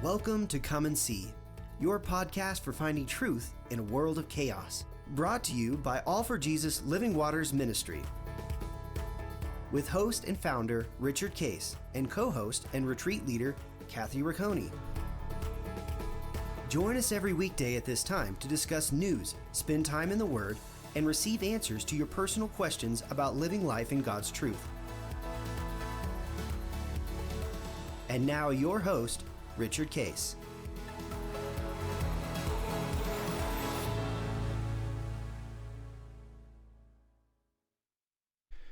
Welcome to Come and See, your podcast for finding truth in a world of chaos. Brought to you by All for Jesus Living Waters Ministry. With host and founder Richard Case and co-host and retreat leader Kathy Ricconi. Join us every weekday at this time to discuss news, spend time in the Word, and receive answers to your personal questions about living life in God's truth. And now your host, Richard Case.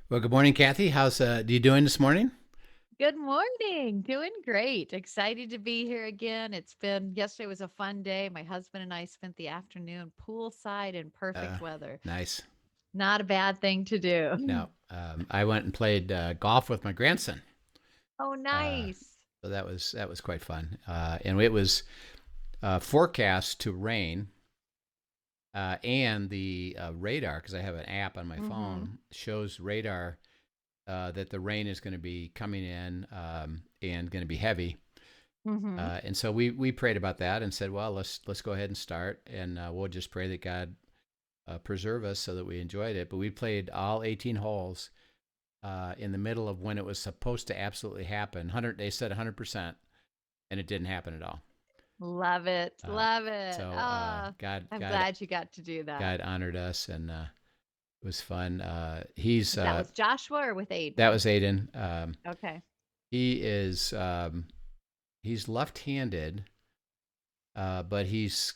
Well, good morning, Kathy. How's you doing this morning? Good morning. Doing great. Excited to be here again. Yesterday was a fun day. My husband and I spent the afternoon poolside in perfect weather. Nice. Not a bad thing to do. No, I went and played golf with my grandson. Oh, nice. So that was quite fun. And it was forecast to rain. And the radar, because I have an app on my phone, shows radar that the rain is going to be coming in and going to be heavy. And so we prayed about that and said, well, let's go ahead and start, and we'll just pray that God preserve us so that we enjoyed it. But we played all 18 holes in the middle of when it was supposed to absolutely happen. They said 100%, and it didn't happen at all. Love it. Love it. So I'm glad you got to do that. God honored us, and it was fun. That was Joshua or with Aiden? That was Aiden. Okay. He is he's left-handed, but he's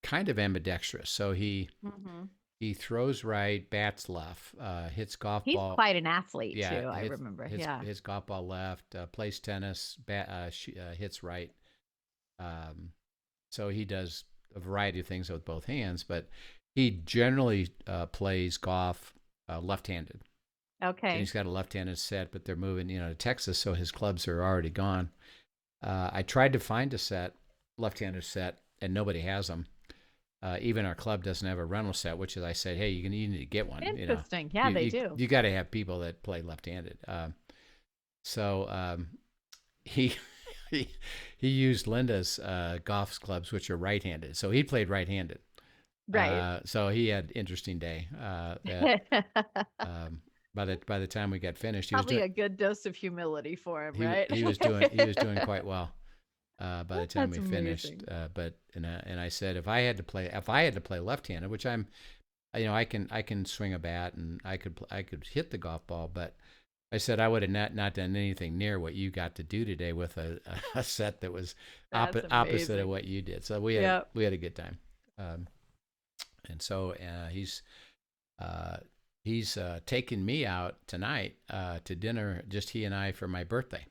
kind of ambidextrous. So he throws right, bats left, hits golf ball. He's quite an athlete too. I remember. Hits golf ball left, plays tennis, hits right. So he does a variety of things with both hands, but he generally plays golf left-handed. Okay. And he's got a left-handed set, but they're moving, to Texas, so his clubs are already gone. I tried to find a left-handed set, and nobody has them. Even our club doesn't have a rental set, which is, I said, hey, you need to get one. Interesting. Yeah, they do. You got to have people that play left-handed. So he used Linda's golf clubs, which are right-handed. So he played right-handed. Right. So he had an interesting day. By the time we got finished, he probably was a good dose of humility for him, right? He was doing quite well. By the time we finished, amazing. And I said, if I had to play left-handed, which I can swing a bat and I could hit the golf ball, but I said I would have not done anything near what you got to do today with a set that was opposite of what you did. So we had a good time, and so he's taking me out tonight to dinner, just he and I, for my birthday.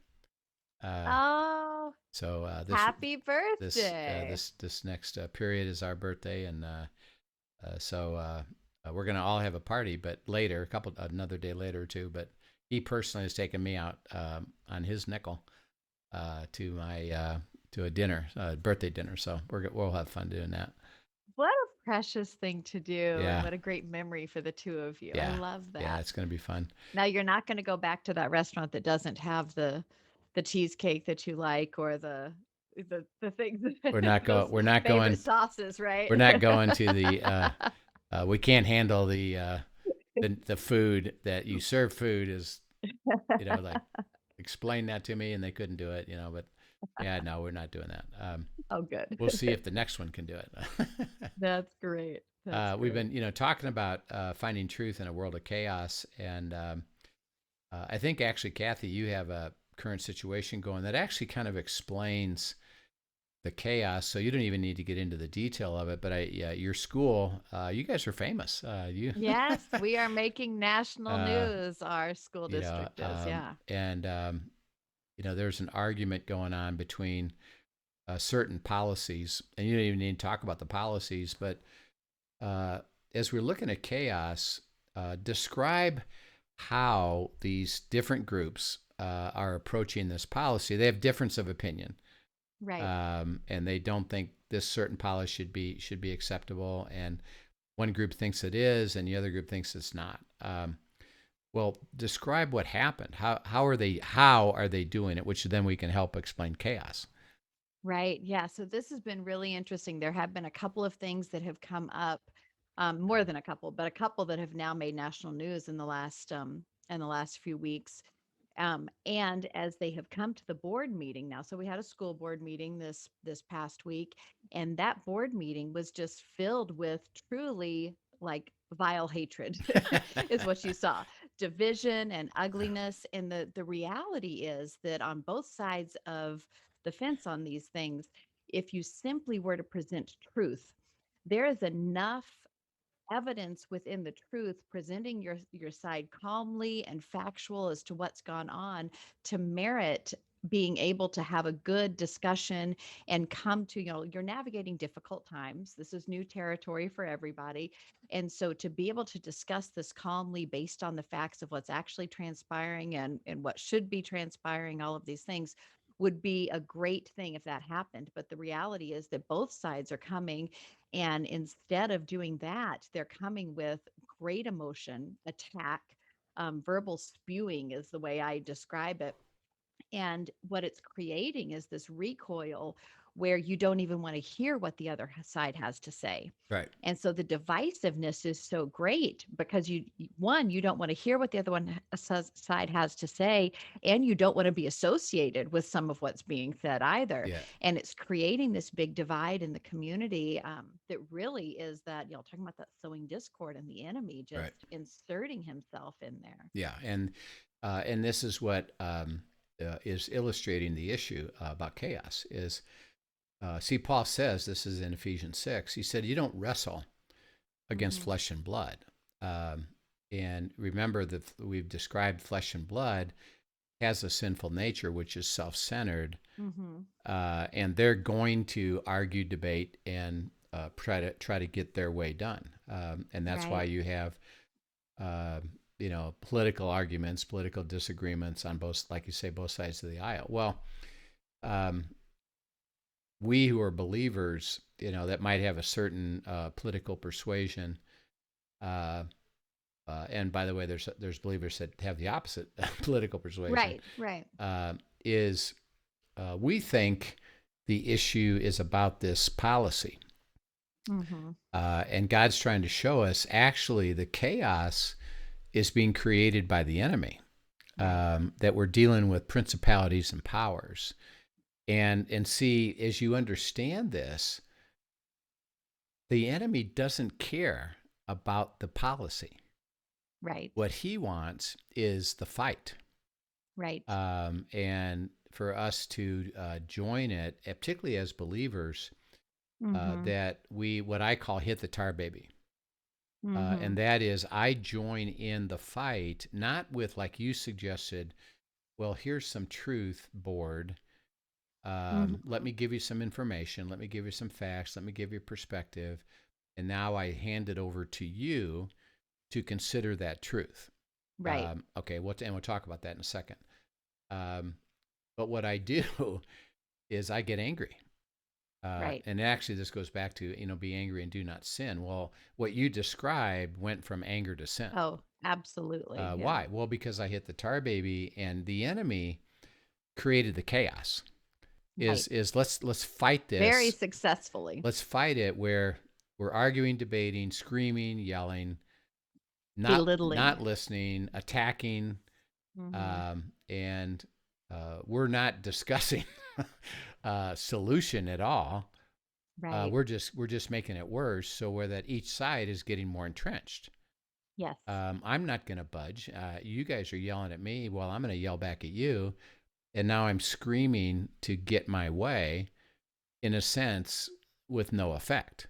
So happy birthday! This next period is our birthday, and so we're gonna all have a party, but later, another day later or two. But he personally has taken me out on his nickel to a dinner, birthday dinner. So we'll have fun doing that. What a precious thing to do! Yeah. What a great memory for the two of you. Yeah. I love that. Yeah, it's going to be fun. Now you're not going to go back to that restaurant that doesn't have the cheesecake that you like, or the things. We're not going sauces, right? We're not going to the. We can't handle the food that you serve. Food is, like, explain that to me, and they couldn't do it, But yeah, no, we're not doing that. Oh, good. We'll see if the next one can do it. That's great. We've been, talking about finding truth in a world of chaos, and I think actually, Kathy, you have a current situation going that actually kind of explains the chaos. So you don't even need to get into the detail of it. But your school, you guys are famous. Yes, we are making national news. Our school district is, yeah. And there's an argument going on between certain policies, and you don't even need to talk about the policies. But as we're looking at chaos, describe how these different groups are approaching this policy. They have difference of opinion, right? And they don't think this certain policy should be acceptable. And one group thinks it is, and the other group thinks it's not. Well, describe what happened. How are they doing it? Which then we can help explain chaos. Right. Yeah. So this has been really interesting. There have been a couple of things that have come up, more than a couple, but a couple that have now made national news in the last few weeks. And as they have come to the board meeting now, so we had a school board meeting this past week, and that board meeting was just filled with truly like vile hatred, is what you saw, division and ugliness. And the reality is that on both sides of the fence on these things, if you simply were to present truth, there is enough evidence within the truth, presenting your side calmly and factual as to what's gone on, to merit being able to have a good discussion and come to, you're navigating difficult times. This is new territory for everybody. And so to be able to discuss this calmly based on the facts of what's actually transpiring and what should be transpiring, all of these things would be a great thing if that happened. But the reality is that both sides are coming, and instead of doing that, they're coming with great emotion, attack, verbal spewing is the way I describe it. And what it's creating is this recoil where you don't even want to hear what the other side has to say. Right. And so the divisiveness is so great because one, you don't want to hear what the other side has to say, and you don't want to be associated with some of what's being said either. Yeah. And it's creating this big divide in the community, that really is that, talking about that sowing discord and the enemy just Right. inserting himself in there. Yeah. And this is what is illustrating the issue about chaos is, see, Paul says, this is in Ephesians 6, he said, you don't wrestle against Mm-hmm. flesh and blood. And remember that we've described flesh and blood has a sinful nature, which is self-centered. Mm-hmm. And they're going to argue, debate, and try to get their way done. And that's why Right. you have, political arguments, political disagreements on both, like you say, both sides of the aisle. Well, we who are believers, that might have a certain political persuasion. And by the way, there's believers that have the opposite political persuasion. Right. Right. Is we think the issue is about this policy, Mm-hmm. and God's trying to show us actually the chaos is being created by the enemy. Right. That we're dealing with principalities and powers. And see, as you understand this, the enemy doesn't care about the policy. Right. What he wants is the fight. Right. And for us to join it, particularly as believers, Mm-hmm. that we, what I call, hit the tar baby. Mm-hmm. And that is, I join in the fight, not with, like you suggested, well, here's some truth board. Mm-hmm. Let me give you some information. Let me give you some facts. Let me give you perspective. And now I hand it over to you to consider that truth. Right. Okay, and we'll talk about that in a second. But what I do is I get angry. Right. And actually, this goes back to, be angry and do not sin. Well, what you described went from anger to sin. Oh, absolutely. Yeah. Why? Well, because I hit the tar baby, and the enemy created the chaos. Right. Is let's fight this Very successfully. Let's fight it where we're arguing, debating, screaming, yelling, Belittling. not listening, attacking, Mm-hmm. and we're not discussing solution at all. Right. We're just making it worse. So where that each side is getting more entrenched. Yes. I'm not going to budge. You guys are yelling at me. Well, I'm going to yell back at you. And now I'm screaming to get my way, in a sense, with no effect.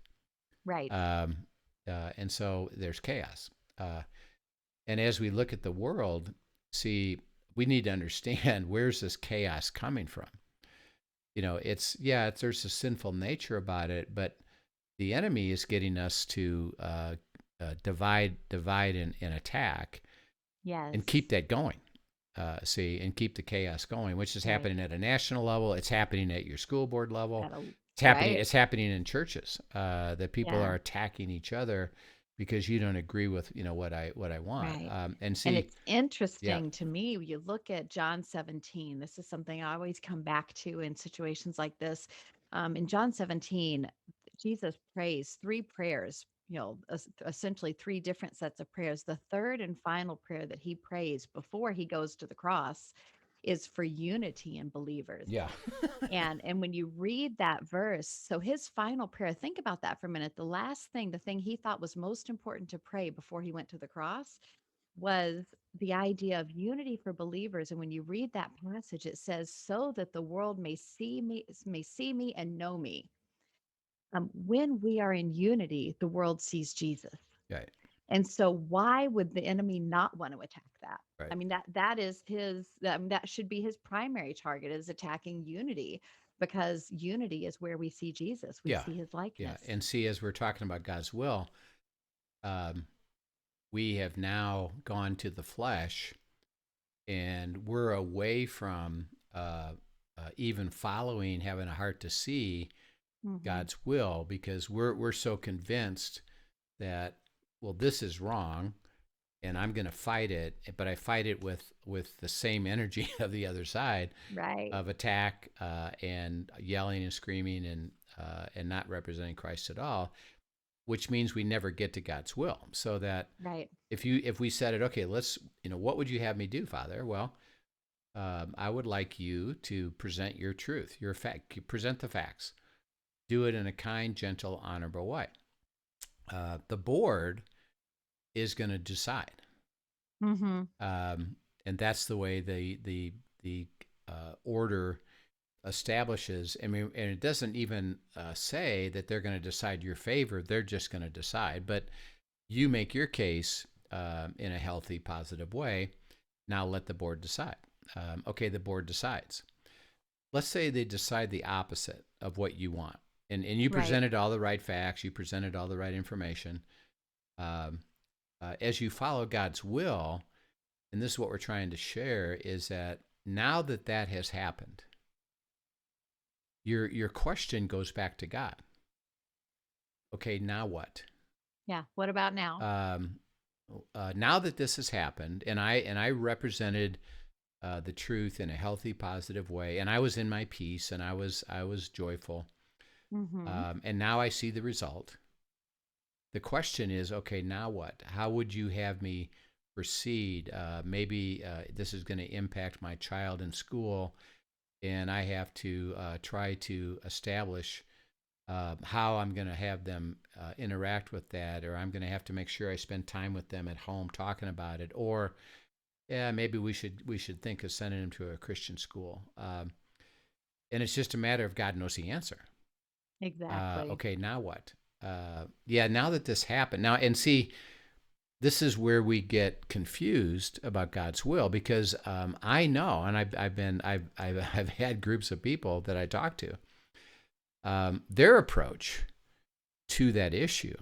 Right. And so there's chaos. And as we look at the world, see, we need to understand, where's this chaos coming from? There's a sinful nature about it, but the enemy is getting us to divide and attack, Yes. and keep that going. And keep the chaos going, which is Right. happening at a national level. It's happening at your school board level. That'll- It's happening. Right. It's happening in churches, that people Yeah. are attacking each other because you don't agree with what I want. Right. And And see, it's yeah, interesting to me, you look at John 17. This is something I always come back to in situations like this. In John 17, Jesus prays three prayers, essentially three different sets of prayers. The third and final prayer that he prays before he goes to the cross is for unity in believers. yeah, And when you read that verse, so his final prayer, think about that for a minute. The thing he thought was most important to pray before he went to the cross was the idea of unity for believers. And when you read that passage, it says, so that the world may see me and know me. When we are in unity, the world sees Jesus. right, And so why would the enemy not want to attack that? I right. mean, that is that should be his primary target, is attacking unity, because unity is where we see Jesus. We Yeah, see his yeah. likeness. And see, as we're talking about God's will, um, we have now gone to the flesh, and we're away from even following, having a heart to see Hmm. God's will, because we're so convinced that, well, this is wrong, and I'm going to fight it, but I fight it with the same energy of the other side Right. of attack, and yelling and screaming, and not representing Christ at all, which means we never get to God's will. So that Right. if we said it, okay, let's, what would you have me do, Father? Well, I would like you to present your truth, your fact, present the facts. Do it in a kind, gentle, honorable way. The board is going to decide, Hmm. and that's the way the order establishes. I mean, and it doesn't even say that they're going to decide your favor. They're just going to decide, but you make your case in a healthy, positive way. Now let the board decide. Okay, the board decides. Let's say they decide the opposite of what you want, and you Right. presented all the right facts, you presented all the right information. Um, as you follow God's will, and this is what we're trying to share, is that now that that has happened, your question goes back to God. Okay, now what? Yeah. What about now? Um, now that this has happened, and I represented the truth in a healthy, positive way, and I was in my peace, and I was joyful, Hmm. and now I see the result. The question is, okay, now what? How would you have me proceed? Maybe this is going to impact my child in school, and I have to try to establish how I'm going to have them interact with that, or I'm going to have to make sure I spend time with them at home talking about it, or yeah, maybe we should think of sending them to a Christian school. And it's just a matter of God knows the answer. Exactly. Okay, now what? Yeah, now that this happened, now and see, this is where we get confused about God's will, because I know, and I've had groups of people that I talk to. Their approach to that issue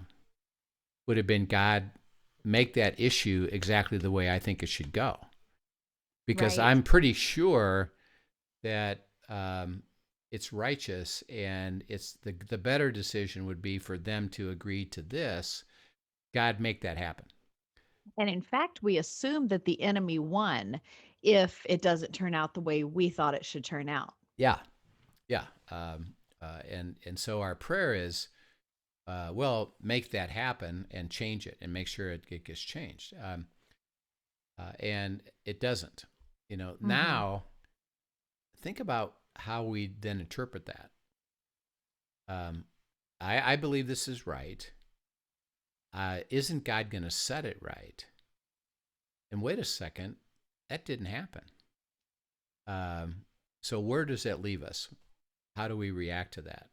would have been, God, make that issue exactly the way I think it should go, because Right. I'm pretty sure that it's righteous, and it's the better decision would be for them to agree to this. God, make that happen. And in fact, we assume that the enemy won if it doesn't turn out the way we thought it should turn out. Yeah, yeah. And so our prayer is, well, make that happen and change it, and make sure it gets changed. And it doesn't. Hmm. Now think about how we then interpret that. Um, I believe this is right. Isn't God going to set it right? And wait a second, that didn't happen. So where does that leave us? How do we react to that?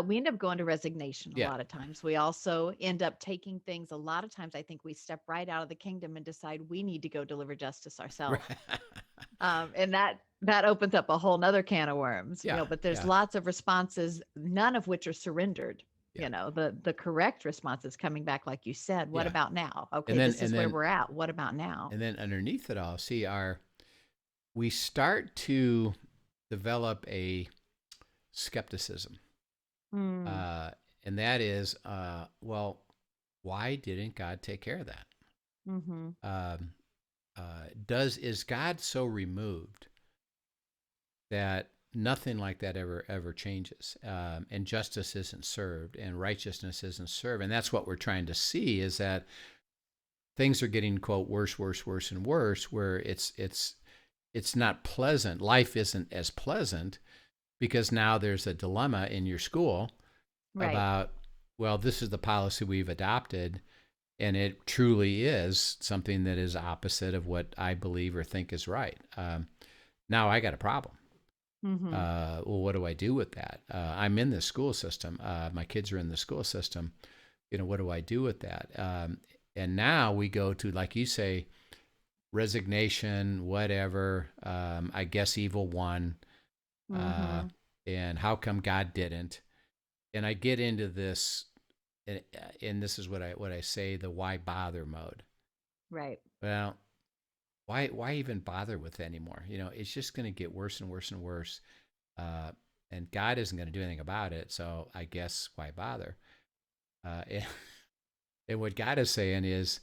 We end up going to resignation a Yeah. lot of times. We also end up taking things. A lot of times, I think we step right out of the kingdom and decide we need to go deliver justice Right. ourselves. And that opens up a whole nother can of worms, Yeah. but there's Yeah. lots of responses, none of which are surrendered. Yeah. The correct response is coming back, like you said, what Yeah. about now? Okay, And then this and is where then we're at. What about now? and then underneath it all, see, we start to develop a skepticism. Mm, And that is, well, why didn't God take care of that? Mm-hmm. Is God so removed that nothing like that ever changes, and justice isn't served, and righteousness isn't served? And that's what we're trying to see, is that things are getting, quote, worse, and worse, where it's not pleasant. Life isn't as pleasant because now there's a dilemma in your school Right. about, well, this is the policy we've adopted, and it truly is something that is opposite of what I believe or think is right. Now I got a problem. Mm-hmm. Well, what do I do with that? I'm in the school system. My kids are in the school system. What do I do with that? And now we go to, like you say, resignation, whatever. I guess evil won. Mm-hmm. And how come God didn't? And I get into this, and this is what I say, the why bother mode. Right. Well, why even bother with it anymore? It's just going to get worse and worse and worse. And God isn't going to do anything about it. So I guess why bother? And what God is saying is,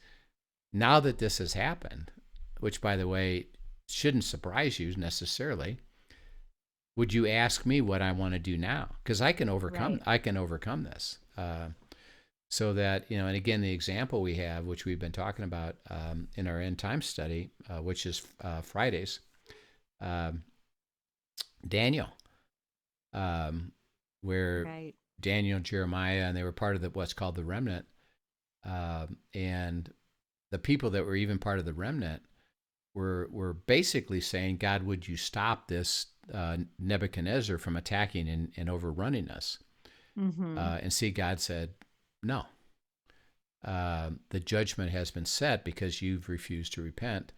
now that this has happened, which, by the way, shouldn't surprise you necessarily, would you ask me what I want to do now? Because I can overcome. Right. I can overcome this. So that, and again, the example we have, which we've been talking about in our end time study, which is Fridays, Daniel, where Right. Daniel and Jeremiah, and they were part of what's called the remnant, and the people that were even part of the remnant were basically saying, God, would you stop this Nebuchadnezzar from attacking and overrunning us? Mm-hmm. And see, God said, no. The judgment has been set because you've refused to repent,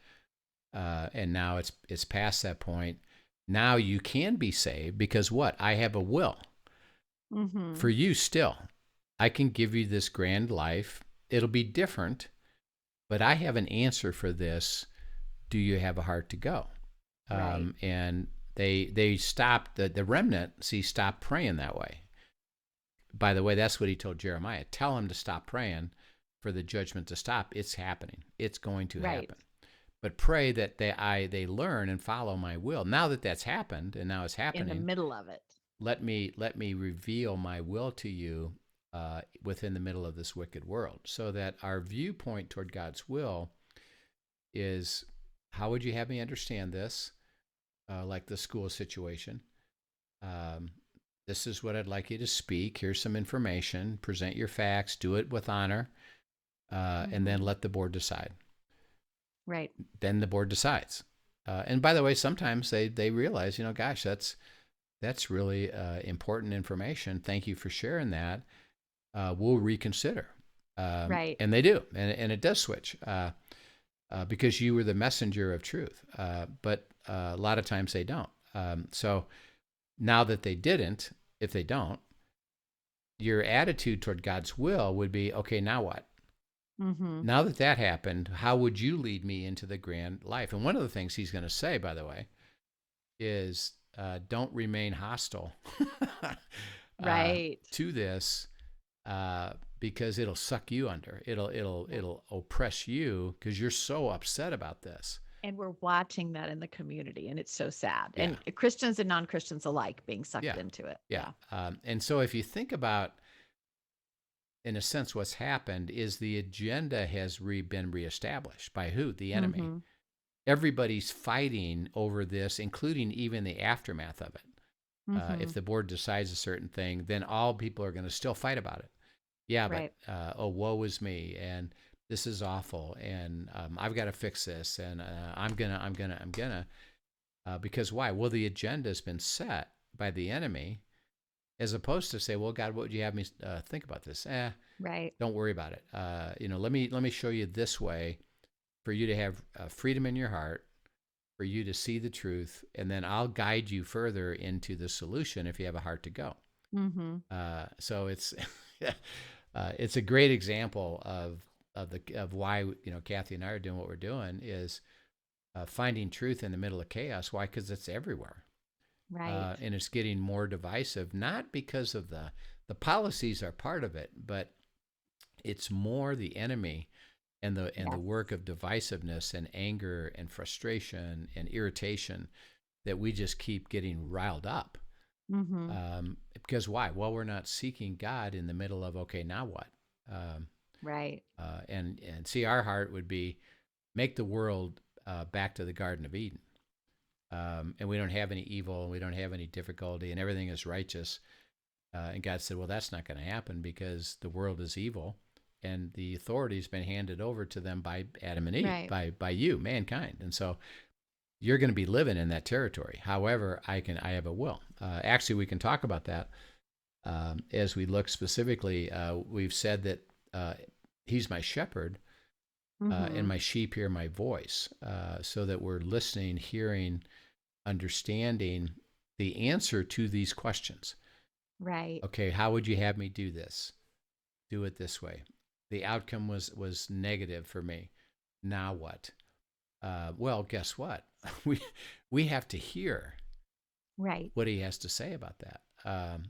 and now it's past that point. Now you can be saved because what? I have a will Mm-hmm. for you still. I can give you this grand life. It'll be different, but I have an answer for this. Do you have a heart to go? Right. And they stopped, the remnant, stopped praying that way. By the way, that's what he told Jeremiah. Tell him to stop praying for the judgment to stop. It's happening. It's going to happen. But pray that they learn and follow my will. Now that that's happened, and now it's happening, in the middle of it, let me reveal my will to you within the middle of this wicked world, so that our viewpoint toward God's will is, how would you have me understand this? Like the school situation. This is what I'd like you to speak. Here's some information. Present your facts. Do it with honor. And then let the board decide. Right. Then the board decides. And by the way, sometimes they realize, gosh, that's really important information. Thank you for sharing that. We'll reconsider. Right. And they do. And it does switch because you were the messenger of truth. But a lot of times they don't. So now that they didn't, if they don't, your attitude toward God's will would be, okay, now what? Mm-hmm. Now that happened, how would you lead me into the grand life? And one of the things he's going to say, by the way, is don't remain hostile Right. to this, because it'll suck you under. It'll oppress you because you're so upset about this. And we're watching that in the community, and it's so sad. Yeah. And Christians and non-Christians alike being sucked into it. Yeah. And so if you think about, in a sense, what's happened is the agenda has been reestablished by who? The enemy. Mm-hmm. Everybody's fighting over this, including even the aftermath of it. Mm-hmm. If the board decides a certain thing, then all people are going to still fight about it. Yeah, right. But woe is me, and this is awful, and I've got to fix this, and I'm gonna. Because why? Well, the agenda has been set by the enemy, as opposed to say, well, God, what would you have me think about this? Right. Don't worry about it. Let me show you this way for you to have freedom in your heart, for you to see the truth, and then I'll guide you further into the solution if you have a heart to go. Mm-hmm. So it's it's a great example of why Kathy and I are doing what we're doing, is finding truth in the middle of chaos. Why? Because it's everywhere. Right. And it's getting more divisive, not because of the policies are part of it, but It's more the enemy and the Yes. work of divisiveness and anger and frustration and irritation that we just keep getting riled up. Because why? Well, we're not seeking God in the middle of, okay, now what? Right. And see, our heart would be make the world back to the Garden of Eden. And we don't have any evil, and we don't have any difficulty, and everything is righteous. And God said, well, that's not going to happen because the world is evil, and the authority has been handed over to them by Adam and Eve, Right. by you, mankind. And so you're going to be living in that territory. However, I have a will. Actually, we can talk about that as we look specifically. We've said that he's my shepherd, and my sheep hear my voice, so that we're listening, hearing, understanding the answer to these questions. Right. Okay, how would you have me do this? Do it this way. The outcome was negative for me. Now what? Well, guess what? we have to hear Right. what he has to say about that.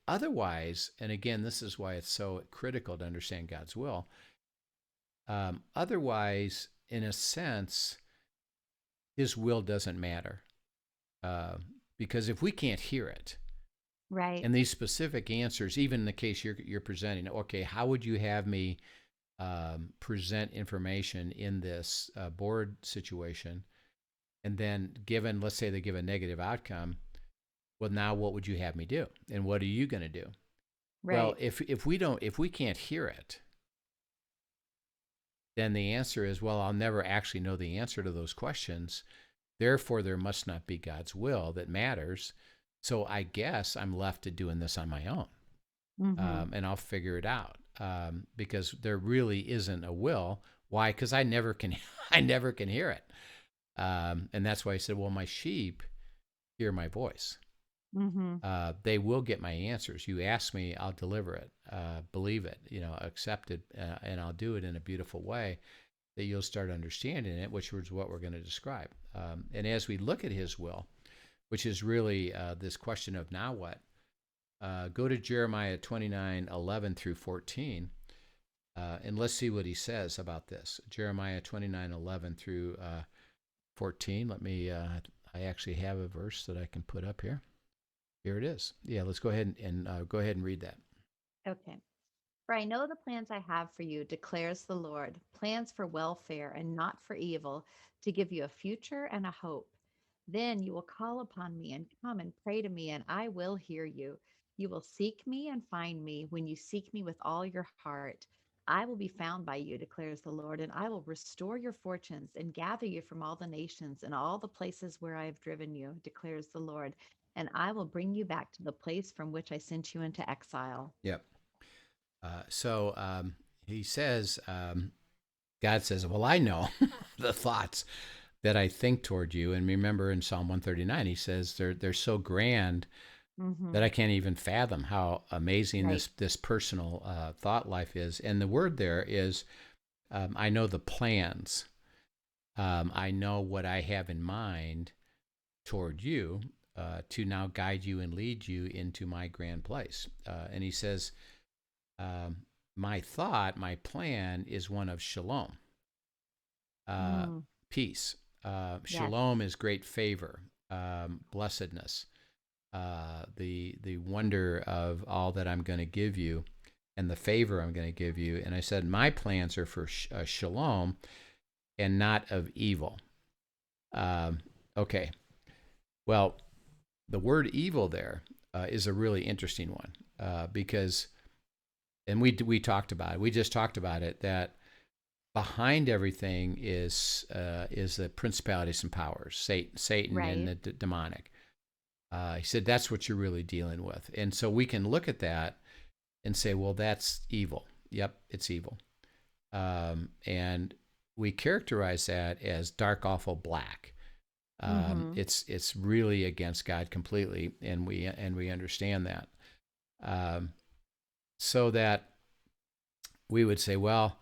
Otherwise, and again, this is why it's so critical to understand God's will. Otherwise, in a sense, his will doesn't matter, because if we can't hear it, Right. and these specific answers, even in the case you're presenting, okay, how would you have me present information in this board situation? And then let's say they give a negative outcome, well, now what would you have me do? And what are you going to do? Right. Well, if we can't hear it, then the answer is, well, I'll never actually know the answer to those questions. Therefore, there must not be God's will that matters. So I guess I'm left to doing this on my own, and I'll figure it out, because there really isn't a will. Why? Because I never can hear it, and that's why I said, well, my sheep hear my voice. They will get my answers. You ask me, I'll deliver it, believe it, accept it, and I'll do it in a beautiful way that you'll start understanding it, which is what we're going to describe. And as we look at his will, which is really this question of now what, go to Jeremiah 29:11 through 14, and let's see what he says about this. Jeremiah 29:11 through 14. Let me, I actually have a verse that I can put up here. Here it is. Yeah, let's go ahead and read that. Okay. For I know the plans I have for you, declares the Lord, plans for welfare and not for evil, to give you a future and a hope. Then you will call upon me and come and pray to me, and I will hear you. You will seek me and find me when you seek me with all your heart. I will be found by you, declares the Lord, and I will restore your fortunes and gather you from all the nations and all the places where I have driven you, declares the Lord, and I will bring you back to the place from which I sent you into exile. Yep. So he says, God says, well, I know the thoughts that I think toward you. And remember in Psalm 139, he says they're so grand that I can't even fathom how amazing this personal thought life is. And the word there is, I know the plans. I know what I have in mind toward you, to now guide you and lead you into my grand place. And he says, my plan is one of shalom, peace. Shalom is great favor, blessedness, the wonder of all that I'm going to give you, and the favor I'm going to give you. And I said, my plans are for shalom and not of evil. Okay. Well, the word evil there is a really interesting one, because, and we talked about it. We just talked about it, that behind everything is the principalities and powers, Satan and the demonic. He said that's what you're really dealing with. And so we can look at that and say, well, that's evil. Yep, it's evil. And we characterize that as dark, awful, black. It's really against God completely, and we understand that. So that we would say, well,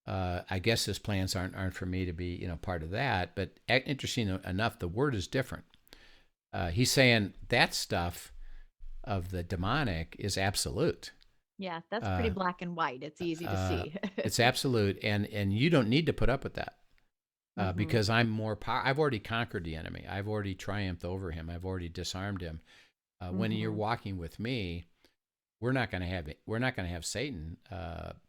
I guess his plans aren't for me to be part of that. But interesting enough, the word is different. He's saying that stuff of the demonic is absolute. Yeah, that's pretty Uh, black and white. It's easy to uh, see. it's absolute, and you don't need to put up with that. Hmm. Because I'm more I've already conquered the enemy. I've already triumphed over him. I've already disarmed him. When you're Hmm. walking with me, we're not going to have Satan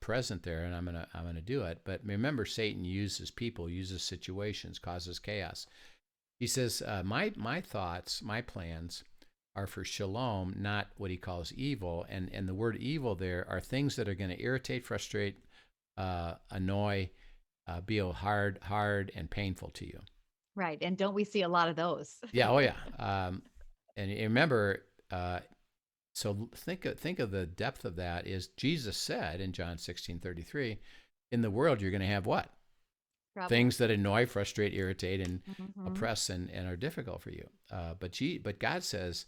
present there, and I'm gonna do it. But remember, Satan uses people, uses situations, causes chaos. He says, my thoughts, my plans are for shalom, not what he calls evil. And the word evil there are things that are going to irritate, frustrate, annoy, be hard and painful to you. Right. And don't we see a lot of those? Yeah. Oh yeah. And remember, so think of the depth of that. Is Jesus said in John 16:33, in the world you're going to have what? Trouble. Things that annoy, frustrate, irritate, and Hmm. oppress, and are difficult for you. But God says,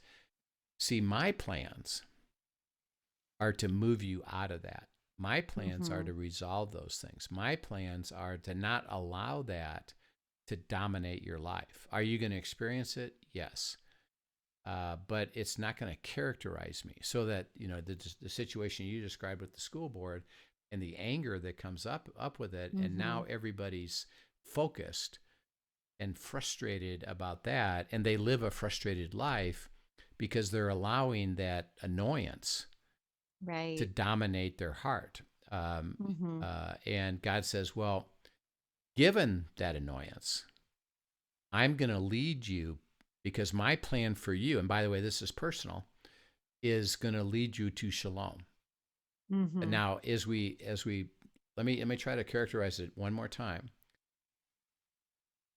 see, my plans are to move you out of that. My plans are Hmm. to resolve those things. My plans are to not allow that to dominate your life. Are you going to experience it? Yes. But it's not going to characterize me. So that, the situation you described with the school board and the anger that comes up with it, and Hmm. now everybody's focused and frustrated about that, and they live a frustrated life because they're allowing that annoyance to Right. dominate their heart. Hmm. And God says, well, given that annoyance, I'm going to lead you, because my plan for you, and by the way, this is personal, is going to lead you to shalom. And Hmm. now, as we let me try to characterize it one more time.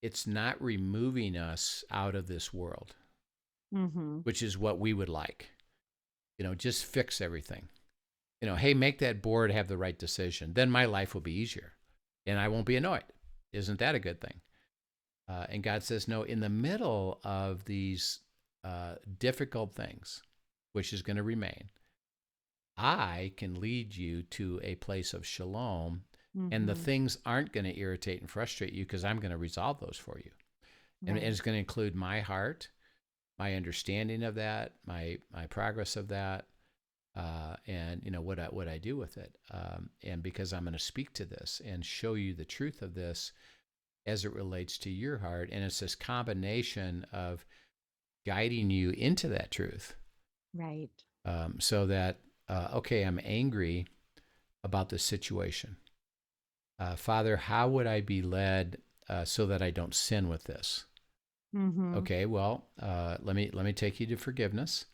It's not removing us out of this world, Hmm. which is what we would like. Just fix everything. Hey, make that board have the right decision. Then my life will be easier and I won't be annoyed. Isn't that a good thing? And God says, no, in the middle of these difficult things, which is going to remain, I can lead you to a place of shalom, and the Hmm. things aren't going to irritate and frustrate you because I'm going to resolve those for you. And Right. it's going to include my heart, my understanding of that, my progress of that, and what I do with it, and because I'm going to speak to this and show you the truth of this as it relates to your heart, and it's this combination of guiding you into that truth, Right. so that okay, I'm angry about this situation. Father, how would I be led so that I don't sin with this? Hmm. Okay, well, let me take you to forgiveness.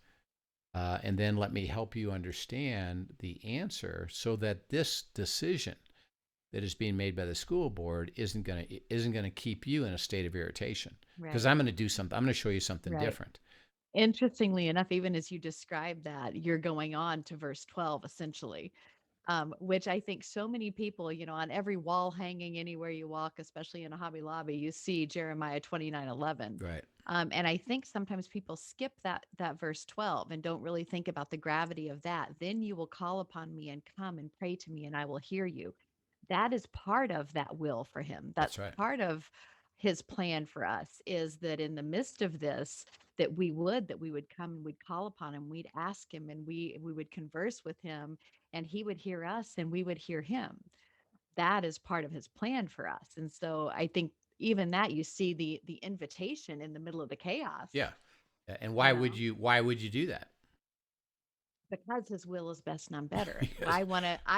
And then let me help you understand the answer so that this decision that is being made by the school board isn't going to keep you in a state of irritation, because Right. I'm going to do something. I'm going to show you something Right. different. Interestingly enough, even as you describe that, you're going on to verse 12, essentially, which I think so many people, on every wall hanging anywhere you walk, especially in a Hobby Lobby, you see Jeremiah 29:11. Right. And I think sometimes people skip that verse 12 and don't really think about the gravity of that. Then you will call upon me and come and pray to me, and I will hear you. That is part of that will for him. That's That's right. part of his plan for us, is that in the midst of this, that we would come and we'd call upon him, we'd ask him, and we would converse with him, and he would hear us and we would hear him. That is part of his plan for us. And so I think even that, you see the invitation in the middle of the chaos, Yeah. And you why would know you why would you do that? because his will is best and better. Because I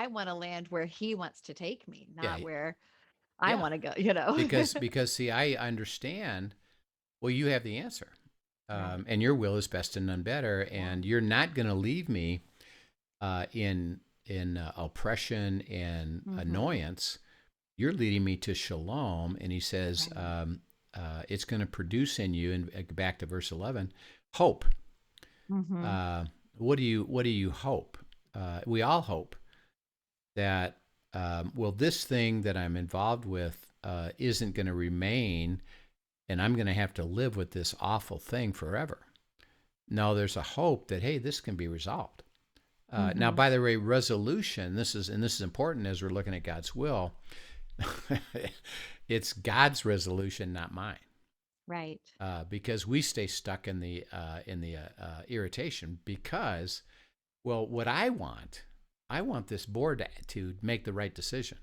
want to land where he wants to take me, yeah, not where I yeah. want to go. Because see, I understand. Well, you have the answer, Right. and your will is best and none better, Yeah. and you're not going to leave me in oppression and Mhm. annoyance. You're leading me to shalom. And he says, Right. it's going to produce in you, and back to verse 11, hope. Mhm. Uh, what do you hope? We all hope that, well, this thing that I'm involved with isn't going to remain, and I'm going to have to live with this awful thing forever. No, there's a hope that, hey, this can be resolved. Now, Mhm. by the way, resolution. This is important as we're looking at God's will. It's God's resolution, not mine, Right. because we stay stuck in the irritation. Because, well, what I want I want this board to make the right decision.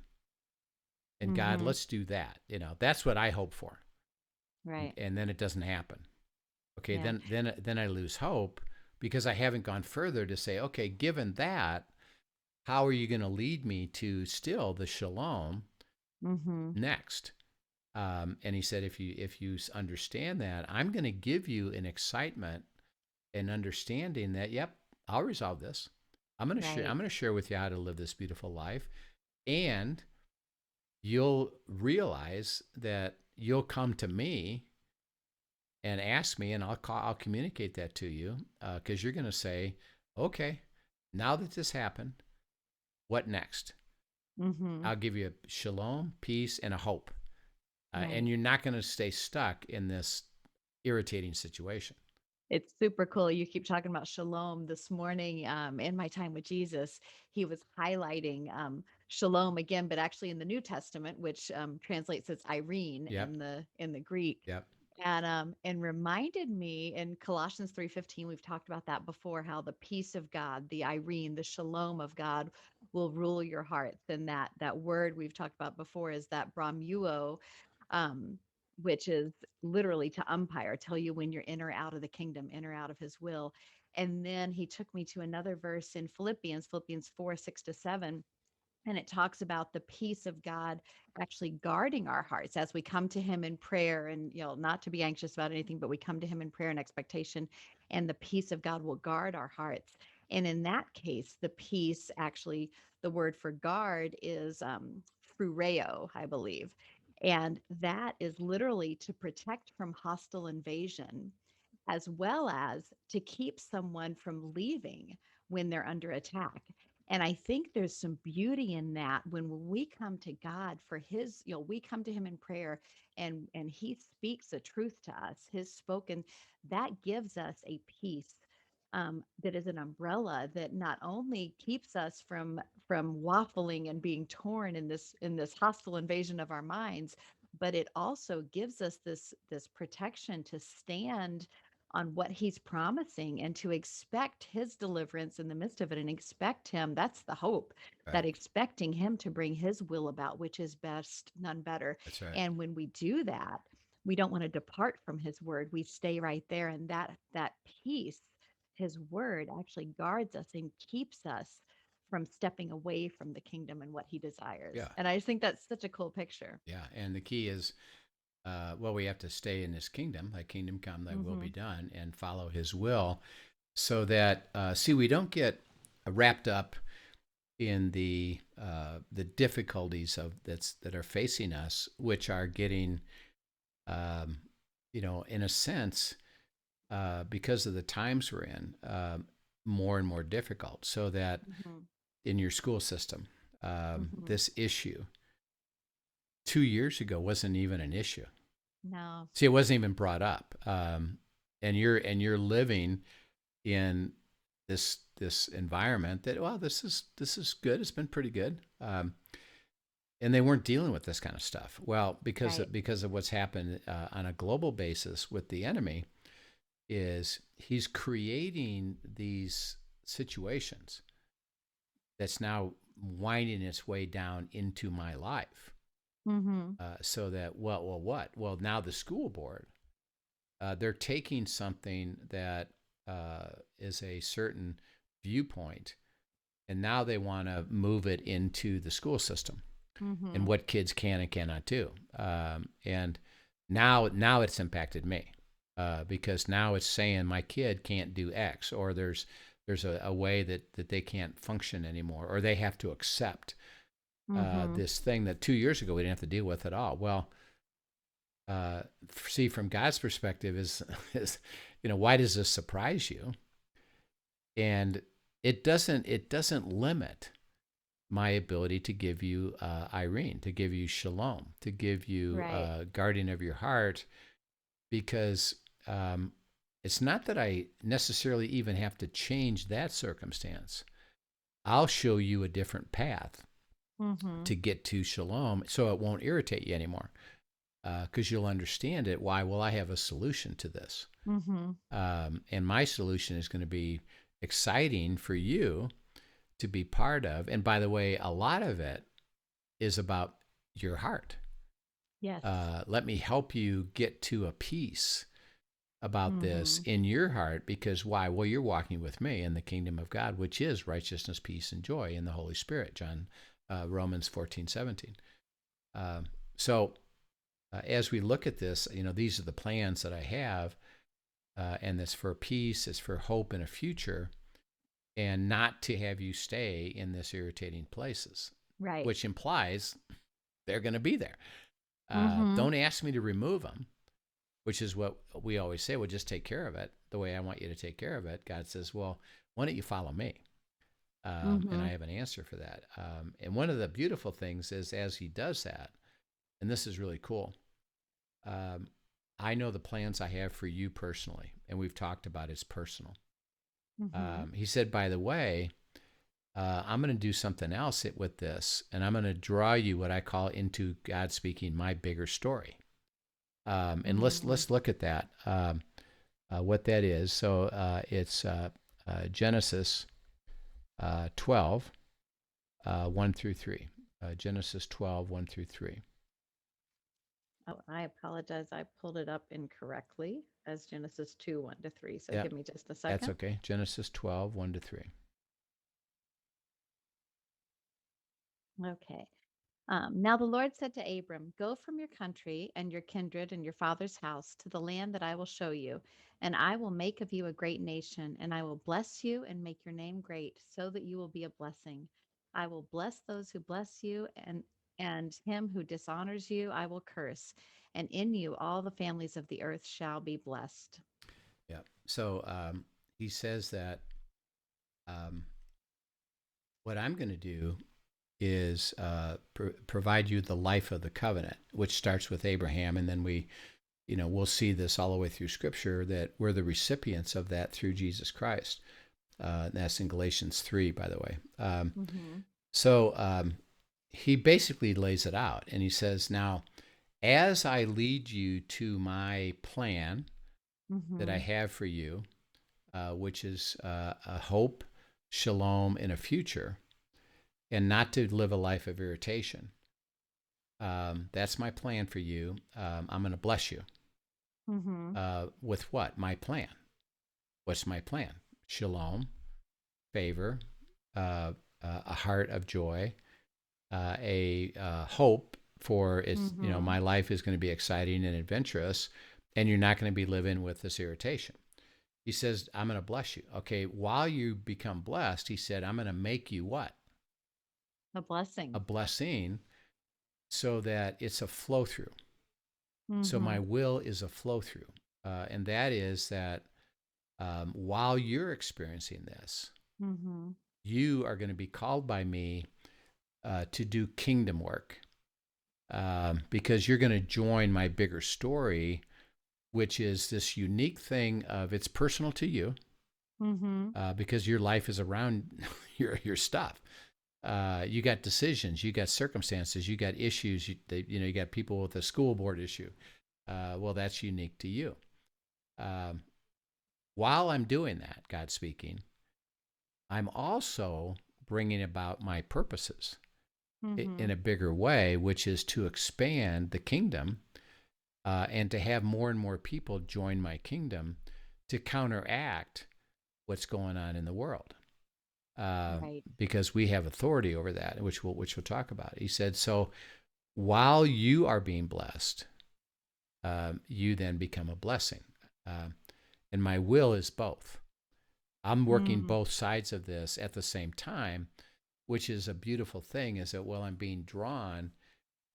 And God, Mm-hmm. let's do that. That's what I hope for. Right. And then it doesn't happen. Okay, Yeah. then I lose hope because I haven't gone further to say, okay, given that, how are you going to lead me to still the shalom Mm-hmm. next? And he said, if you understand that, I'm going to give you an excitement and understanding that, yep, I'll resolve this. I'm going to share. Right. I'm going to share with you how to live this beautiful life, and you'll realize that you'll come to me and ask me, and I'll communicate that to you, because you're going to say, okay, now that this happened, what next? Mm-hmm. I'll give you a shalom, peace, and a hope, Right. and you're not going to stay stuck in this irritating situation. It's super cool. You keep talking about shalom. This morning, in my time with Jesus, he was highlighting shalom again, but actually in the New Testament, which translates as Irene Yep. in the Greek. Yep. And reminded me in Colossians 3:15, we've talked about that before, how the peace of God, the Irene, the shalom of God will rule your hearts. And that word we've talked about before is that bramuo, um, which is literally to umpire, tell you when you're in or out of the kingdom, in or out of his will. And then he took me to another verse in Philippians 4:6-7. And it talks about the peace of God actually guarding our hearts as we come to him in prayer, and not to be anxious about anything, but we come to him in prayer and expectation, and the peace of God will guard our hearts. And in that case, the peace, actually, the word for guard is frureo, I believe. And that is literally to protect from hostile invasion, as well as to keep someone from leaving when they're under attack. And I think there's some beauty in that when we come to God for his, we come to him in prayer, and he speaks the truth to us, his spoken, that gives us a peace, that is an umbrella that not only keeps us from waffling and being torn in this hostile invasion of our minds, but it also gives us this protection to stand on what he's promising and to expect his deliverance in the midst of it, and expect him. That's the hope, that Right. expecting him to bring his will about, which is best, none better. That's right. And when we do that, we don't want to depart from his word. We stay right there. And that peace, his word actually guards us and keeps us from stepping away from the kingdom and what he desires. Yeah. And I just think that's such a cool picture. Yeah. And the key is, we have to stay in his kingdom. Thy kingdom come, thy will be done, and follow his will, so that we don't get wrapped up in the difficulties that are facing us, which are getting, in a sense, because of the times we're in, more and more difficult. So that in your school system, this issue 2 years ago wasn't even an issue. No. See, it wasn't even brought up. And you're living in this environment that, well, this is good. It's been pretty good. And they weren't dealing with this kind of stuff. Well, because of what's happened on a global basis with the enemy, is he's creating these situations that's now winding its way down into my life. So that, well, now the school board, they're taking something that is a certain viewpoint, and now they want to move it into the school system and what kids can and cannot do. And now it's impacted me, because now it's saying my kid can't do X, or there's a way that they can't function anymore, or they have to accept this thing that 2 years ago we didn't have to deal with at all. Well, see, from God's perspective is why does this surprise you? And it doesn't limit my ability to give you Irene, to give you shalom, to give you guardian of your heart, because it's not that I necessarily even have to change that circumstance. I'll show you a different path to get to shalom, so it won't irritate you anymore, because you'll understand it. Why? Well, I have a solution to this, and my solution is going to be exciting for you, to be part of. And by the way, a lot of it is about your heart. Yes. Let me help you get to a peace about this Mm-hmm. in your heart, because why? Well, you're walking with me in the kingdom of God, which is righteousness, peace, and joy in the Holy Spirit, Romans 14:17. So as we look at this, these are the plans that I have, and it's for peace, it's for hope and a future, and not to have you stay in this irritating places, Right. which implies they're going to be there. Mm-hmm. Don't ask me to remove them, which is what we always say. Well, just take care of it the way I want you to take care of it. God says, well, why don't you follow me? And I have an answer for that. And one of the beautiful things is, as he does that, and this is really cool, I know the plans I have for you personally, and we've talked about it's personal. Mm-hmm. He said, by the way, I'm going to do something else with this, and I'm going to draw you what I call into God speaking my bigger story. And let's look at that, what that is. So it's Genesis 12, 1 through 3. Genesis 12, 1 through 3. Oh, I apologize. I pulled it up incorrectly as Genesis 2, 1 to 3. So Yeah, give me just a that's second. okay. Genesis 12, 1 to 3. Okay. Now the Lord said to Abram, go from your country and your kindred and your father's house to the land that I will show you, and I will make of you a great nation, and I will bless you and make your name great, so that you will be a blessing. I will bless those who bless you, and him who dishonors you I will curse, and in you all the families of the earth shall be blessed. Yeah. So he says that um, what I'm going to do is provide you the life of the covenant, which starts with Abraham, and then we'll see this all the way through Scripture, that we're the recipients of that through Jesus Christ. That's in Galatians 3, by the way. Mm-hmm. So he basically lays it out, and he says, now, as I lead you to my plan that I Mm-hmm. have for you, which is a hope, shalom, and a future, and not to live a life of irritation. That's my plan for you. I'm going to bless you. Mm-hmm. With what? My plan. What's my plan? Shalom, favor, a heart of joy, a hope for it's, Mm-hmm. my life is going to be exciting and adventurous, and you're not going to be living with this irritation. He says, I'm going to bless you. Okay, while you become blessed, he said, I'm going to make you what? A blessing. A blessing, so that it's a flow through. So Mm-hmm. my will is a flow through. And that is that while you're experiencing this, Mm-hmm. you are going to be called by me to do kingdom work, because you're going to join my bigger story, which is this unique thing of it's personal to you, Mm-hmm. because your life is around your stuff. You got decisions, you got circumstances, you got issues. You got people with a school board issue. Well, that's unique to you. While I'm doing that, God speaking, I'm also bringing about my purposes Mm-hmm. in a bigger way, which is to expand the kingdom, and to have more and more people join my kingdom to counteract what's going on in the world. Right. Because we have authority over that, which we'll talk about. He said, so while you are being blessed, you then become a blessing. And my will is both. I'm working Mm-hmm. both sides of this at the same time, which is a beautiful thing, is that, well, I'm being drawn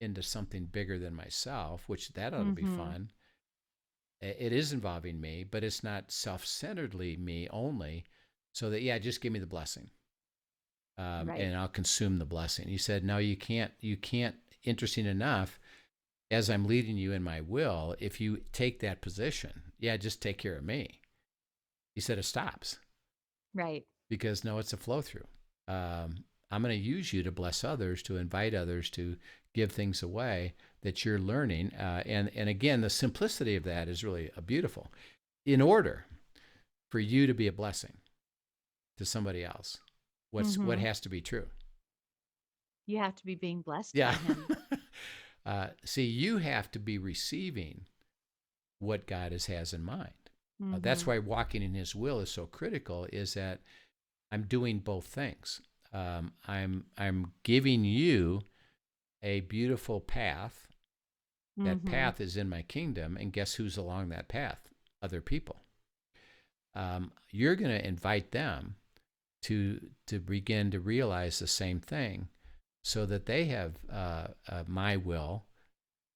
into something bigger than myself, which that ought to be Mm-hmm. fun. It is involving me, but it's not self-centeredly me only. So that, yeah, just give me the blessing. Right. And I'll consume the blessing. He said, no, you can't, interesting enough, as I'm leading you in my will, if you take that position, yeah, just take care of me. He said, it stops, Right. because no, it's a flow through. I'm going to use you to bless others, to invite others, to give things away that you're learning. And again, the simplicity of that is really beautiful. In order for you to be a blessing to somebody else, what Mm-hmm. has to be true? You have to be being blessed by Yeah. him. See, you have to be receiving what God has in mind. That's Mm-hmm. why walking in His will is so critical. Is that I'm doing both things. I'm giving you a beautiful path. That Mm-hmm. path is in my kingdom, and guess who's along that path? Other people. You're going to invite them to begin to realize the same thing, so that they have my will,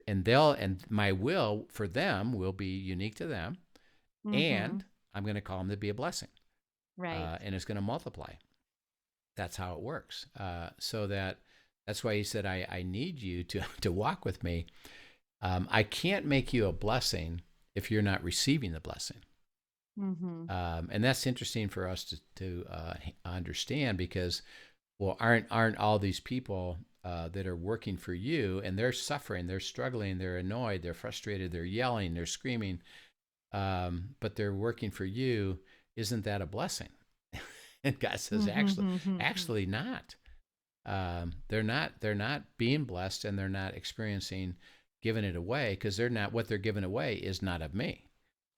and my will for them will be unique to them, Mm-hmm. and I'm going to call them to be a blessing, Right. and it's going to multiply. That's how it works. So that's why He said, I need you to walk with me. I can't make you a blessing if you're not receiving the blessing. Mm-hmm. And that's interesting for us to understand, because, well, aren't all these people that are working for you, and they're suffering, they're struggling, they're annoyed, they're frustrated, they're yelling, they're screaming, but they're working for you? Isn't that a blessing? And God says, Mm-hmm. actually not. They're not being blessed, and they're not experiencing giving it away, because they're not, what they're giving away is not of me.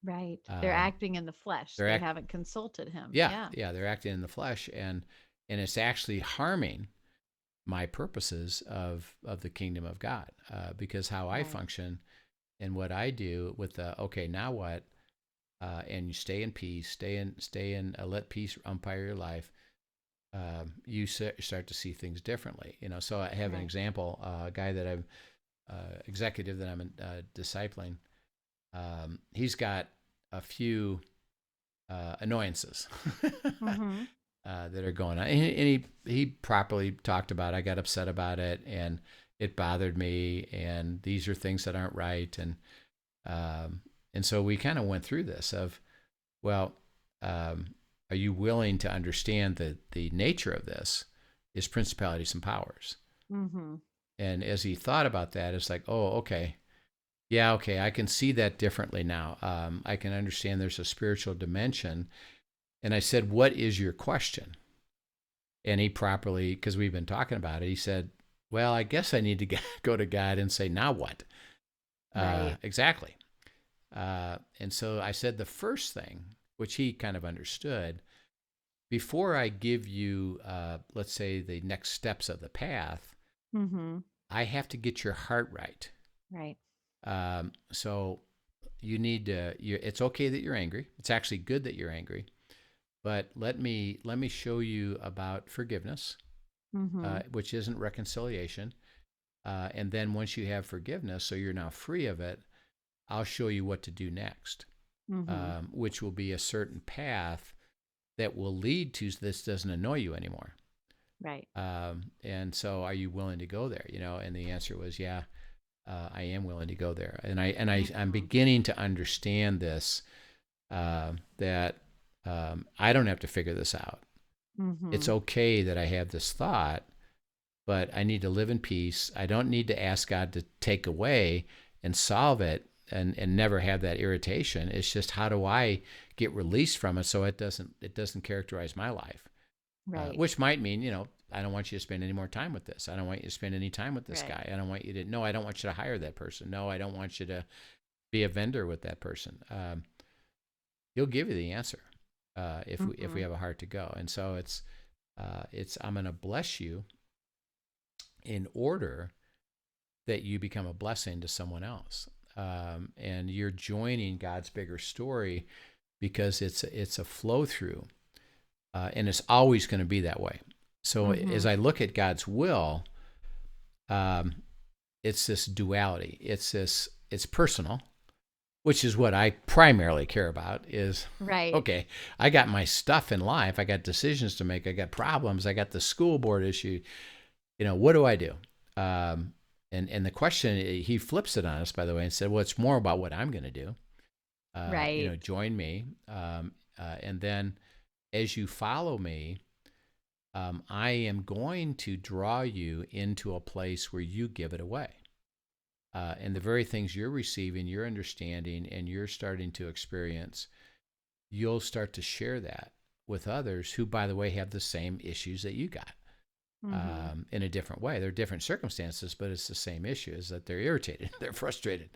Right. They're Um, acting in the flesh. they're They act haven't consulted him. Yeah, Yeah. yeah, they're acting in the flesh, and it's actually harming my purposes of the kingdom of God, because how I Right. function and what I do with the okay, now what? And you stay in peace, stay in, let peace umpire your life. You start to see things differently. So I have an Right. example, a guy that I'm executive that I'm discipling. He's got a few annoyances Mm-hmm. that are going on, and he properly talked about it. I got upset about it, and it bothered me, and these are things that aren't right, um, and so we kind of went through this of, well, um, are you willing to understand that the nature of this is principalities and powers? Mm-hmm. And as he thought about that, it's like, oh, okay, yeah, okay, I can see that differently now. I can understand there's a spiritual dimension. And I said, what is your question? And he properly, because we've been talking about it, he said, well, I guess I need to go to God and say, now what? Right. Exactly. And so I said, the first thing, which he kind of understood, before I give you, let's say, the next steps of the path, Mm-hmm. I have to get your heart right. Right. So you need to, it's okay that you're angry. It's actually good that you're angry. But let me show you about forgiveness, Mm-hmm. which isn't reconciliation. And then once you have forgiveness, so you're now free of it, I'll show you what to do next, Mm-hmm. which will be a certain path that will lead to this doesn't annoy you anymore. Right. And so, are you willing to go there? And the answer was, yeah, I am willing to go there. I'm Mm-hmm. beginning to understand this, that I don't have to figure this out. It's Mm-hmm. okay that I have this thought, but I need to live in peace. I don't need to ask God to take away and solve it and never have that irritation. It's just, how do I get released from it so it doesn't characterize my life? Right. Which might mean, I don't want you to spend any more time with this. I don't want you to spend any time with this Right. guy. I don't want you to, no, I don't want you to hire that person. No, I don't want you to be a vendor with that person. He'll give you the answer if we Mm-hmm. have a heart to go. And so I'm going to bless you in order that you become a blessing to someone else. And you're joining God's bigger story, because it's a flow through, and it's always going to be that way. So Mm-hmm. as I look at God's will, it's this duality. It's personal, which is what I primarily care about. Is Right. okay, I got my stuff in life. I got decisions to make. I got problems. I got the school board issue. What do I do? And the question, he flips it on us, by the way, and said, well, it's more about what I'm going to do. Right. Join me. And then as you follow me, I am going to draw you into a place where you give it away. And the very things you're receiving, you're understanding, and you're starting to experience, you'll start to share that with others who, by the way, have the same issues that you got. In a different way. They're different circumstances, but it's the same issue, is that they're irritated, they're frustrated.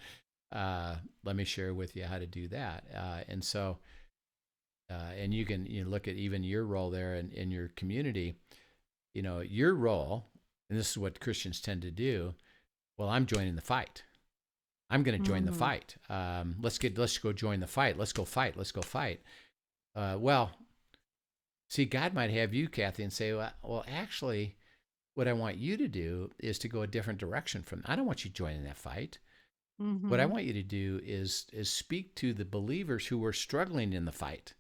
Let me share with you how to do that. And so, and you can look at even your role there in your community. Your role, and this is what Christians tend to do. Well, I'm joining the fight. I'm going to join the fight. Let's go join the fight. Let's go fight. Let's go fight. Well, see, God might have you, Kathy, and say, well, actually, what I want you to do is to go a different direction from. I don't want you joining that fight. What I want you to do is speak to the believers who are struggling in the fight,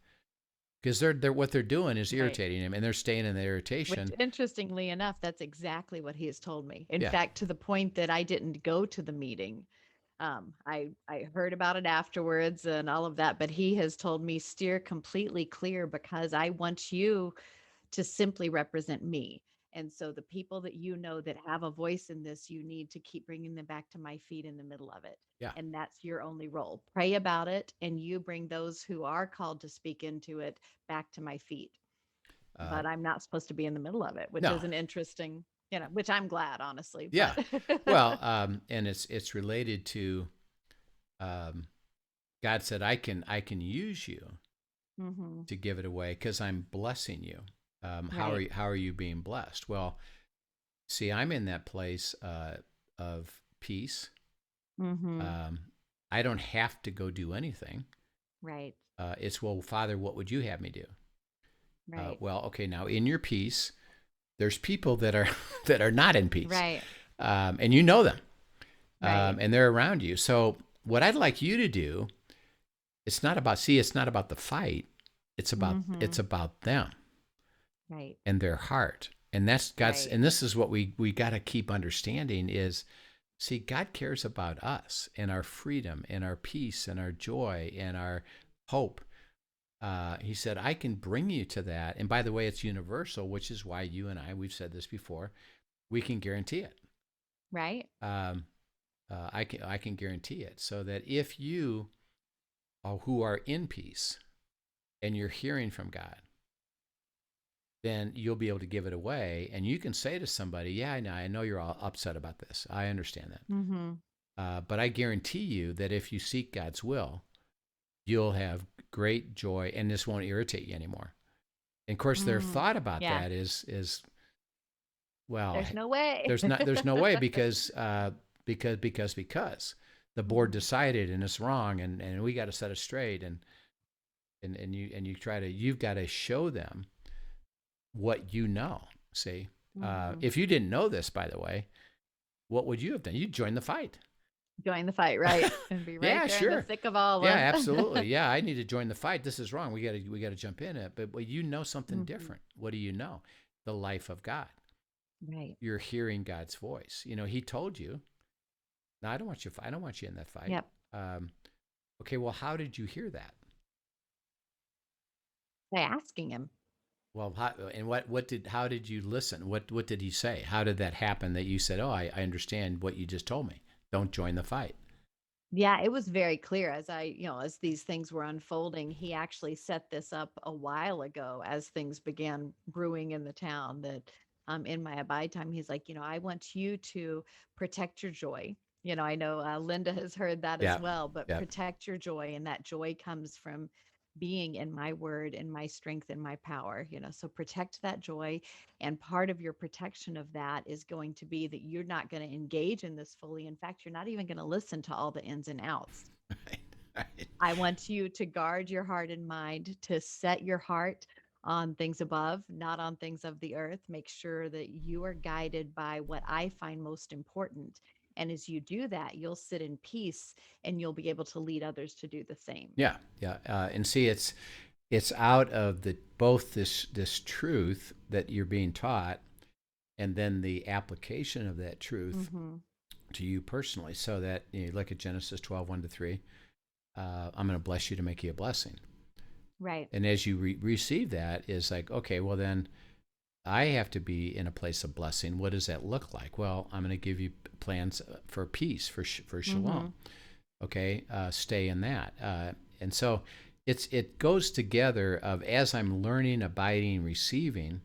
because they're what they're doing is irritating him, and they're staying in the irritation. Which, interestingly enough, that's exactly what he has told me. In fact, to the point that I didn't go to the meeting. I heard about it afterwards and all of that, but he has told me steer completely clear, because I want you to simply represent me. And so the people that that have a voice in this, you need to keep bringing them back to my feet in the middle of it. Yeah. And that's your only role. Pray about it, and you bring those who are called to speak into it back to my feet. But I'm not supposed to be in the middle of it, which is an interesting, which I'm glad, honestly. Yeah. Well, and it's related to, God said, I can use you to give it away, because I'm blessing you. How are you being blessed? Well, see, I'm in that place of peace. I don't have to go do anything. Right. It's, well, Father, what would you have me do? Right. Well, okay, now in your peace, there's people that are not in peace. Right. And you know them. Right. And they're around you. So what I'd like you to do, it's not about the fight. It's about them. Right. And their heart. And that's God's, and this is what we got to keep understanding is, see, God cares about us and our freedom and our peace and our joy and our hope. He said, I can bring you to that. And by the way, it's universal, which is why you and I, we've said this before, we can guarantee it. Right. I can guarantee it, so that if you who are in peace and you're hearing from God, then you'll be able to give it away. And you can say to somebody, yeah, I know you're all upset about this. I understand that. But I guarantee you that if you seek God's will, you'll have great joy, and this won't irritate you anymore. And of course, their thought about that is, well, there's no way. there's no way, because the board decided, and it's wrong, and we got to set it straight, and you've got to show them what you know. See, if you didn't know this, by the way, what would you have done? You'd join the fight. Join the fight, right? And be right there in the thick of all of Yeah, them. absolutely. Yeah, I need to join the fight. This is wrong. We got to jump in it. But you know something different. What do you know? The life of God. Right. You're hearing God's voice. He told you, no, I don't want you in that fight. Yep. Okay, well, how did you hear that? By asking him. Well, how did you listen? What did he say? How did that happen that you said, oh, I understand what you just told me. Don't join the fight. Yeah, it was very clear as these things were unfolding. He actually set this up a while ago as things began brewing in the town, that in my abide time, he's like, I want you to protect your joy. I know Linda has heard that as well, but protect your joy. And that joy comes from being in my word and my strength and my power, so protect that joy. And part of your protection of that is going to be that you're not going to engage in this fully. In fact, you're not even going to listen to all the ins and outs. Right. I want you to guard your heart and mind, to set your heart on things above, not on things of the earth. Make sure that you are guided by what I find most important. And as you do that, you'll sit in peace, and you'll be able to lead others to do the same. Yeah. And see, it's out of both this truth that you're being taught, and then the application of that truth to you personally. So that you look at Genesis 12, 1-3. I'm going to bless you to make you a blessing. Right. And as you receive that, is like, okay, well then, I have to be in a place of blessing. What does that look like? Well, I'm going to give you plans for peace, for shalom. Okay, stay in that. And so it goes together of as I'm learning, abiding, receiving.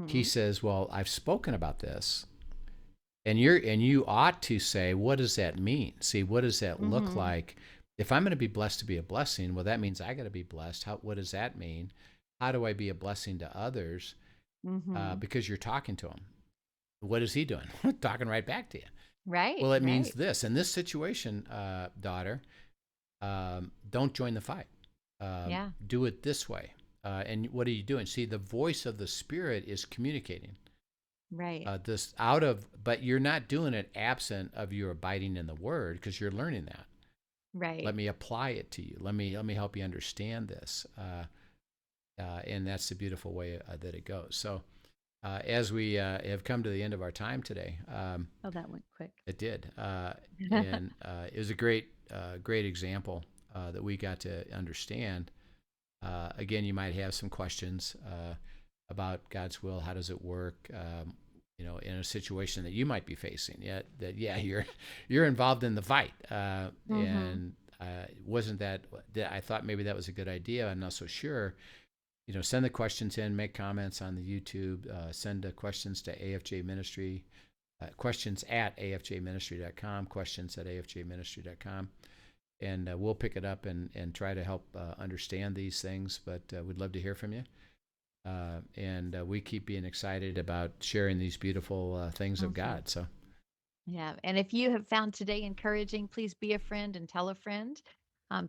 He says, well, I've spoken about this. And you ought to say, what does that mean? See, what does that look like? If I'm going to be blessed to be a blessing, well, that means I got to be blessed. What does that mean? How do I be a blessing to others? Because you're talking to him. What is he doing? Talking right back to you. Right. Well, it means this. In this situation, daughter, don't join the fight. Do it this way. And what are you doing? See, the voice of the Spirit is communicating. Right. But you're not doing it absent of your abiding in the Word, because you're learning that. Right. Let me apply it to you. Let me help you understand this. And that's the beautiful way that it goes. So as we have come to the end of our time today. That went quick. It did. And it was a great example that we got to understand. Again, you might have some questions about God's will. How does it work? In a situation that you might be facing, you're involved in the fight. And wasn't that I thought maybe that was a good idea. I'm not so sure. Send the questions in, make comments on the YouTube, send the questions to AFJ Ministry, questions at afjministry.com, questions at afjministry.com. And we'll pick it up and try to help understand these things, but we'd love to hear from you. And we keep being excited about sharing these beautiful things of God. So, yeah. And if you have found today encouraging, please be a friend and tell a friend.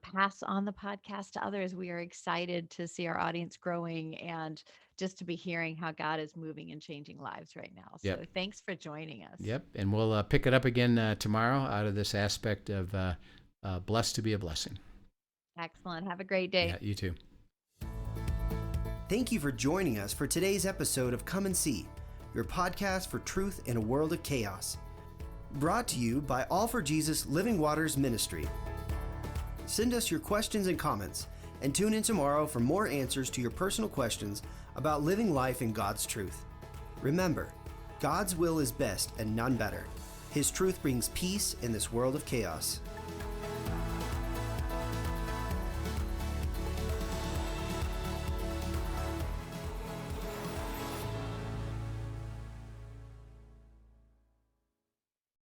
Pass on the podcast to others. We are excited to see our audience growing and just to be hearing how God is moving and changing lives right now. So thanks for joining us. Yep. And we'll pick it up again tomorrow out of this aspect of blessed to be a blessing. Excellent. Have a great day. Yeah, you too. Thank you for joining us for today's episode of Come and See, your podcast for truth in a world of chaos. Brought to you by All for Jesus Living Waters Ministry. Send us your questions and comments, and tune in tomorrow for more answers to your personal questions about living life in God's truth. Remember, God's will is best and none better. His truth brings peace in this world of chaos.